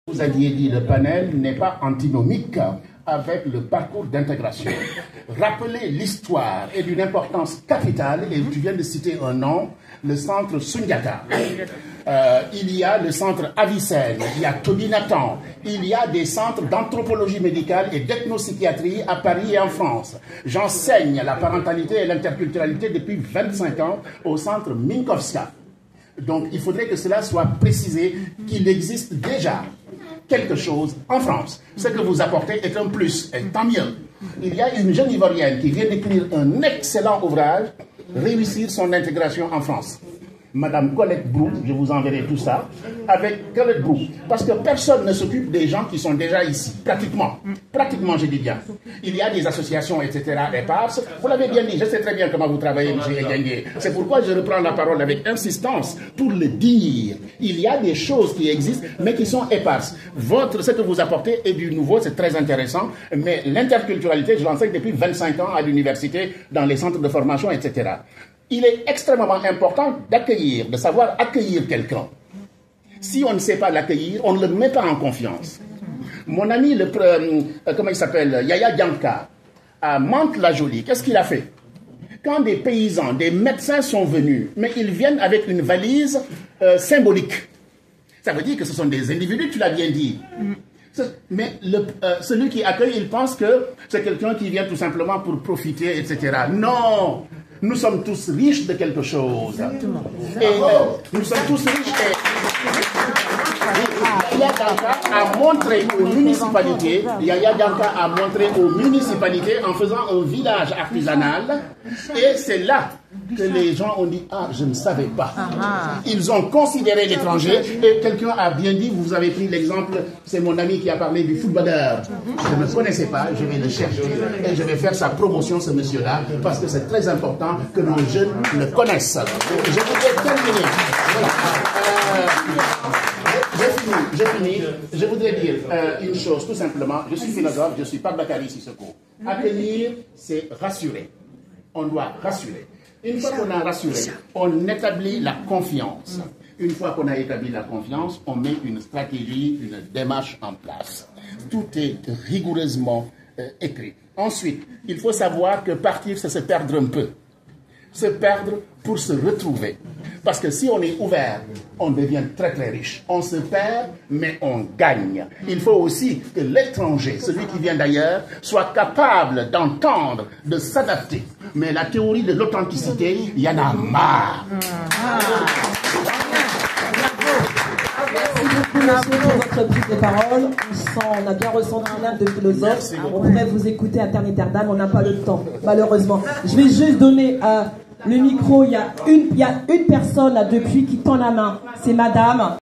Vous aviez dit le panel n'est pas antinomique avec le parcours d'intégration. Rappeler l'histoire est d'une importance capitale, et tu viens de citer un nom, le centre Sundiata. Il y a le centre Avicenne, il y a Toby Nathan, il y a des centres d'anthropologie médicale et d'ethnopsychiatrie à Paris et en France. J'enseigne la parentalité et l'interculturalité depuis 25 ans au centre Minkowska. Donc il faudrait que cela soit précisé, qu'il existe déjà quelque chose en France. Ce que vous apportez est un plus, et tant mieux. Il y a une jeune Ivoirienne qui vient d'écrire un excellent ouvrage, Réussir son intégration en France. Madame Colette Brou, je vous enverrai tout ça, avec Colette Brou. Parce que personne ne s'occupe des gens qui sont déjà ici, pratiquement. Pratiquement, je dis bien. Il y a des associations, etc., éparses. Vous l'avez bien dit, je sais très bien comment vous travaillez, M. Egengue. C'est pourquoi je reprends la parole avec insistance pour le dire. Il y a des choses qui existent, mais qui sont éparses. Ce que vous apportez est du nouveau, c'est très intéressant, mais l'interculturalité, je l'enseigne depuis 25 ans à l'université, dans les centres de formation, etc. Il est extrêmement important d'accueillir, de savoir accueillir quelqu'un. Si on ne sait pas l'accueillir, on ne le met pas en confiance. Mon ami, comment il s'appelle, Yaya Dianka, à Mantes-la-Jolie, qu'est-ce qu'il a fait? Quand des paysans, des médecins sont venus, mais ils viennent avec une valise symbolique. Ça veut dire que ce sont des individus, tu l'as bien dit. Mais celui qui accueille, il pense que c'est quelqu'un qui vient tout simplement pour profiter, etc. Non! Nous sommes tous riches de quelque chose. Et nous sommes tous riches. Yaya Dianka a montré aux municipalités, en faisant un village artisanal, et c'est là que les gens ont dit « Ah, je ne savais pas ». Ils ont considéré l'étranger, et quelqu'un a bien dit, vous avez pris l'exemple, c'est mon ami qui a parlé du footballeur. Je ne me connaissais pas, je vais le chercher, et je vais faire sa promotion, ce monsieur-là, parce que c'est très important que nos jeunes le connaissent. Je voudrais terminer. Voilà. J'ai fini. Je voudrais dire une chose, tout simplement. Je suis philosophe, je ne suis pas Bakary Sissoko. Accueillir, c'est rassurer. On doit rassurer. Une fois qu'on a rassuré, on établit la confiance. Une fois qu'on a établi la confiance, on met une stratégie, une démarche en place. Tout est rigoureusement écrit. Ensuite, il faut savoir que partir, c'est se perdre un peu. Se perdre pour se retrouver. Parce que si on est ouvert, on devient très très riche. On se perd, mais on gagne. Il faut aussi que l'étranger, celui qui vient d'ailleurs, soit capable d'entendre, de s'adapter. Mais la théorie de l'authenticité, il y en a marre. Merci beaucoup pour votre prise de parole. On a bien ressenti un âme de philosophe. On pourrait vous écouter à Terneterdam, on n'a pas le temps, malheureusement. Je vais juste donner le micro. Il y a une personne là depuis qui tend la main. C'est madame.